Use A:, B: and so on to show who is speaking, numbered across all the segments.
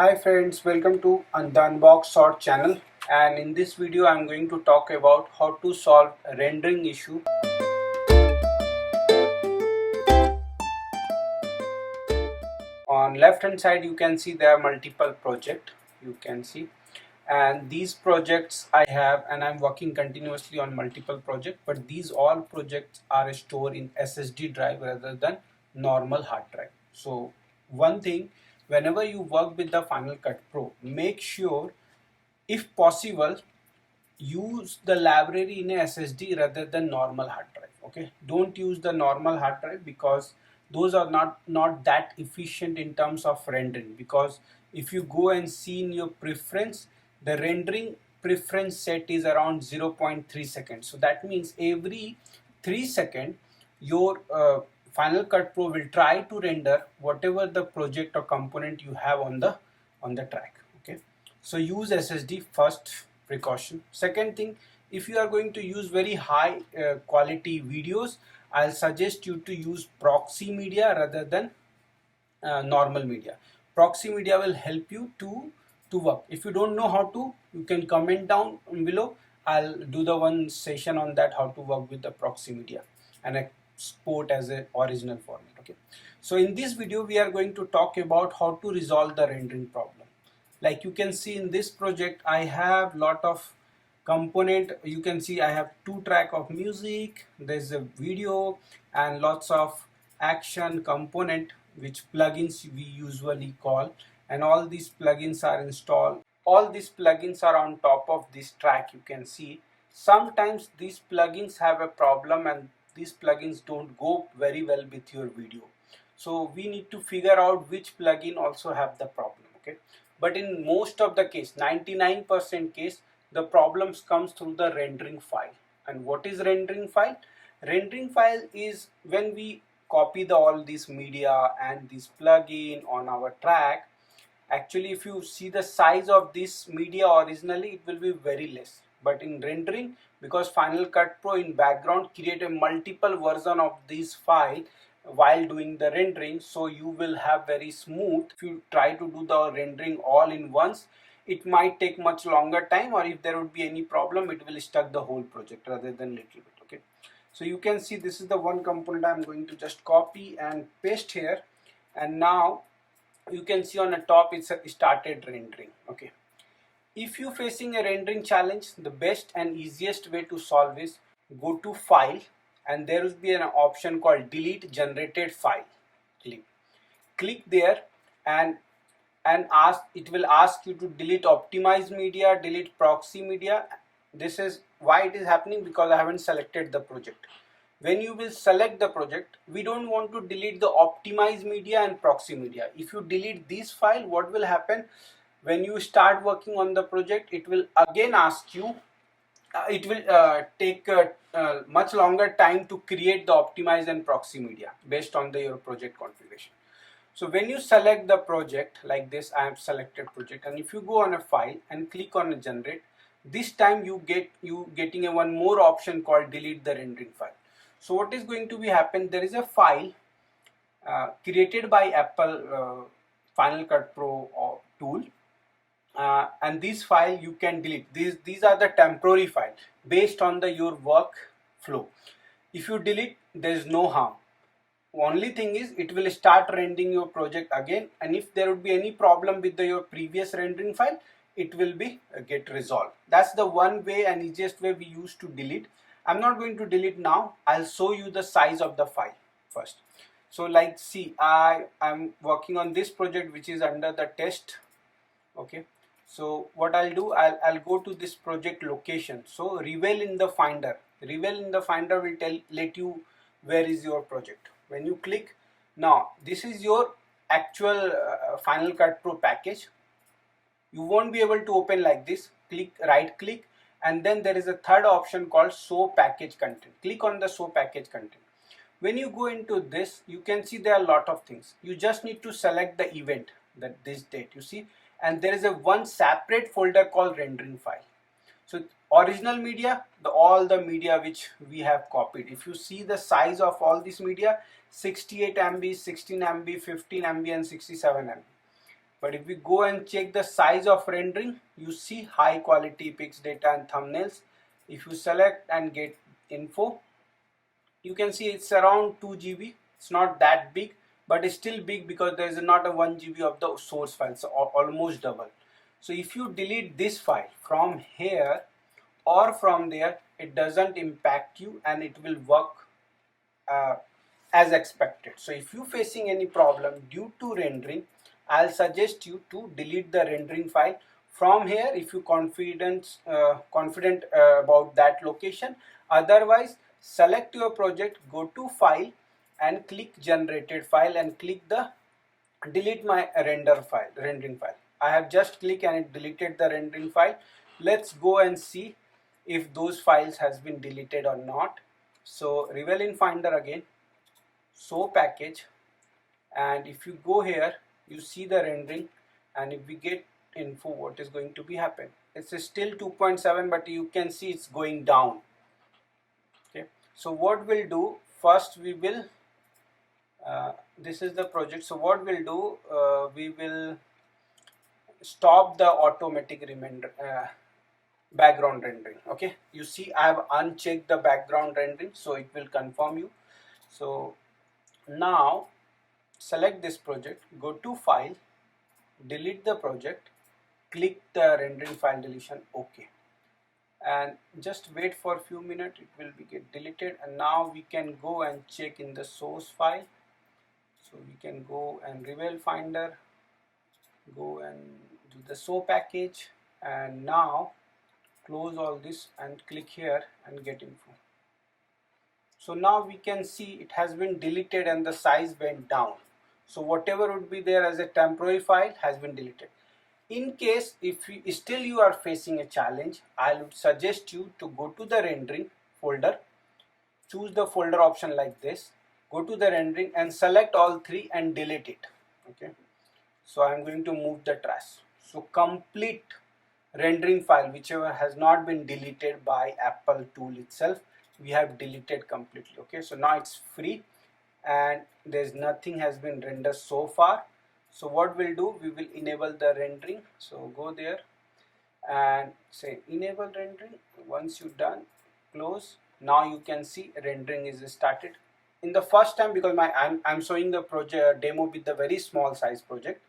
A: Hi friends, welcome to the UnboxShot channel, and in this video I am going to talk about how to solve a rendering issue. On left hand side you can see there are multiple projects you can see, and these projects I have, and I'm working continuously on multiple projects, but these all projects are stored in SSD drive rather than normal hard drive. So one thing, whenever you work with the Final Cut Pro, make sure if possible use the library in a SSD rather than normal hard drive. Okay, don't use the normal hard drive because those are not that efficient in terms of rendering. Because if you go and see in your preference, the rendering preference set is around 0.3 seconds. So that means every 3 seconds your Final Cut Pro will try to render whatever the project or component you have on the track. Okay, so use SSD first precaution. Second thing, if you are going to use very high quality videos, I'll suggest you to use proxy media rather than normal media. Proxy media will help you to work. If you don't know how to, you can comment down below. I'll do the one session on that, how to work with the proxy media and export as a original format. Okay, so in this video we are going to talk about how to resolve the rendering problem. Like you can see in this project I have lot of component. You can see I have 2 track of music, there's a video, and lots of action component which plugins we usually call, and all these plugins are installed. All these plugins are on top of this track. You can see sometimes these plugins have a problem and these plugins don't go very well with your video, so we need to figure out which plugin also have the problem. Okay, but in most of the case, 99% case, the problems comes through the rendering file. And what is rendering file? Rendering file is when we copy all this media and this plugin on our track. Actually, if you see the size of this media originally, it will be very less, but in rendering, because Final Cut Pro in background create a multiple version of this file while doing the rendering, so you will have very smooth. If you try to do the rendering all in once, it might take much longer time, or if there would be any problem, it will stuck the whole project rather than little bit. Okay, so you can see this is the one component I'm going to just copy and paste here, and now you can see on the top it's started rendering. Okay, if you facing a rendering challenge, the best and easiest way to solve is go to file, and there will be an option called delete generated file. Click there, and it will ask you to delete optimized media, delete proxy media. This is why it is happening, because I haven't selected the project. When you will select the project, we don't want to delete the optimized media and proxy media. If you delete this file, what will happen? When you start working on the project, it will again ask you, it will take much longer time to create the optimized and proxy media based on your project configuration. So when you select the project like this, I have selected project, and if you go on a file and click on a generate, this time you getting a one more option called delete the rendering file. So what is going to be happen? There is a file created by Apple Final Cut Pro tool, and this file you can delete. These are the temporary file based on your work flow. If you delete, there is no harm. Only thing is it will start rendering your project again, and if there would be any problem with your previous rendering file, it will be get resolved. That's the one way and easiest way we use to delete. I'm not going to delete now. I'll show you the size of the file first. So like see, I'm working on this project which is under the test. Okay, so what I'll do, I'll go to this project location. So Ravelli in the finder, Ravelli in the finder will let you where is your project. When you click, now this is your actual Final Cut Pro package. You won't be able to open like this. Click, right click, and then there is a third option called show package content. Click on the show package content. When you go into this, you can see there are a lot of things. You just need to select the event, that this date, you see, and there is a one separate folder called rendering file. So original media, all the media which we have copied. If you see the size of all this media, 68 MB, 16 MB, 15 MB and 67 MB. But if we go and check the size of rendering, you see high quality pics, data and thumbnails. If you select and get info, you can see it's around 2 GB. It's not that big, but it's still big because there is not a 1 GB of the source file, so almost double. So if you delete this file from here or from there, it doesn't impact you and it will work uh, as expected. So if you facing any problem due to rendering, I'll suggest you to delete the rendering file from here if you confident about that location. Otherwise, select your project, go to file and click generated file and click the delete my rendering file. I have just clicked and it deleted the rendering file. Let's go and see if those files has been deleted or not. So Ravelli Finder again, show package, and if you go here, you see the rendering, and if we get info, what is going to be happen? It's still 2.7, but you can see it's going down. Okay, so what we'll do first, we will this is the project. So what we'll do, we will stop the automatic background rendering. Okay, you see I have unchecked the background rendering, so it will confirm you. So now select this project, go to file, delete the project, click the rendering file deletion, okay, and just wait for a few minutes, it will be get deleted. And now we can go and check in the source file. So we can go and Ravelli Finder, go and do the show package, and now close all this and click here and get info. So now we can see it has been deleted and the size went down. So whatever would be there as a temporary file has been deleted. In case if still you are facing a challenge, I would suggest you to go to the rendering folder, choose the folder option like this, go to the rendering and select all three and delete it. Okay, so I am going to move the trash. So complete rendering file whichever has not been deleted by Apple tool itself, we have deleted completely. Okay, so now it's free and there's nothing has been rendered so far. So what we'll do, we will enable the rendering. So go there and say enable rendering. Once you're done, close. Now you can see rendering is started. In the first time, because I'm showing the project demo with the very small size project,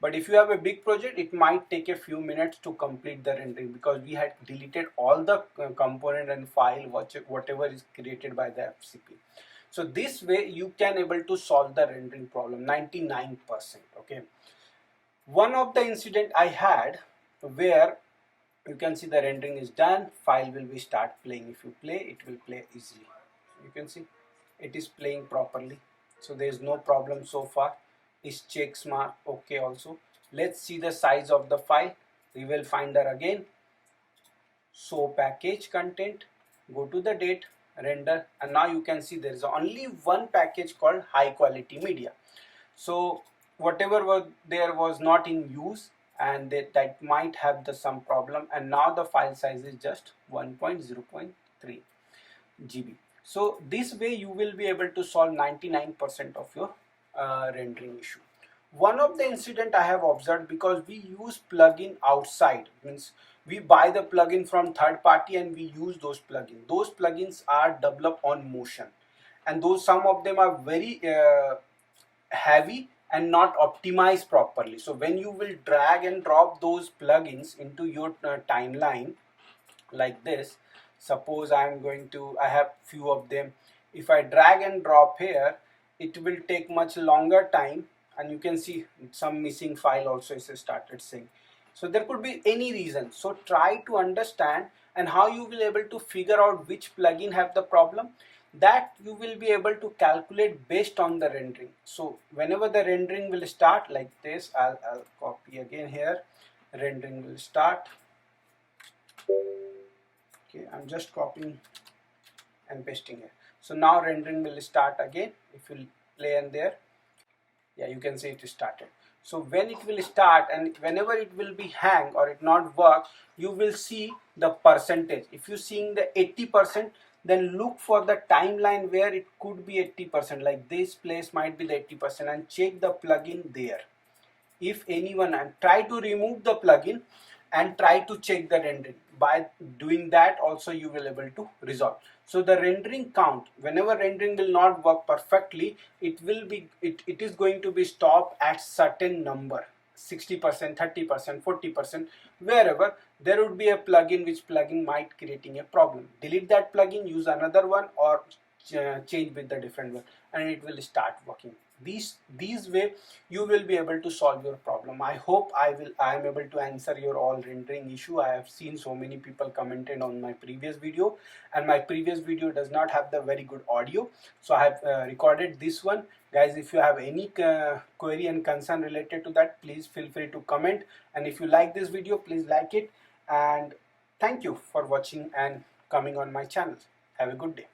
A: but if you have a big project, it might take a few minutes to complete the rendering because we had deleted all the component and file whatever is created by the FCP. So this way you can able to solve the rendering problem 99%. Okay, one of the incident I had where you can see the rendering is done, file will be start playing. If you play, it will play easily. You can see it is playing properly, so there is no problem so far. Is checks mark okay also. Let's see the size of the file. Ravelli Finder again, show package content, go to the date, render, and now you can see there is only one package called high quality media. So whatever was there was not in use, and that might have some problem, and now the file size is just 1.0.3 GB. So this way you will be able to solve 99% of your rendering issue. One of the incident I have observed, because we use plugin outside, means we buy the plugin from third party and we use those plugins. Those plugins are developed on Motion, and those some of them are very heavy and not optimized properly. So when you will drag and drop those plugins into your timeline like this, suppose I have few of them. If I drag and drop here, it will take much longer time, and you can see some missing file also is started saying. So there could be any reason. So try to understand, and how you will able to figure out which plugin have the problem, that you will be able to calculate based on the rendering. So whenever the rendering will start like this, I'll copy again here, rendering will start. Okay, I'm just copying and pasting here. So now rendering will start again. If you play in there, yeah, you can see it started. So when it will start, and whenever it will be hang or it not work, you will see the percentage. If you seeing the 80%, then look for the timeline where it could be 80%, like this place might be the 80%, and check the plugin there. if anyone, and try to remove the plugin and try to check the rendering. By doing that also you will able to resolve. So the rendering count, whenever rendering will not work perfectly, it is going to be stopped at certain number, 60%, 30%, 40%. Wherever there would be a plugin, which plugin might creating a problem, delete that plugin, use another one, or change with the different one, and it will start working. These way you will be able to solve your problem. I hope I am able to answer your all rendering issue. I have seen so many people commented on my previous video, and my previous video does not have the very good audio, so I have recorded this one. Guys, if you have any query and concern related to that, please feel free to comment, and if you like this video, please like it, and thank you for watching and coming on my channel. Have a good day.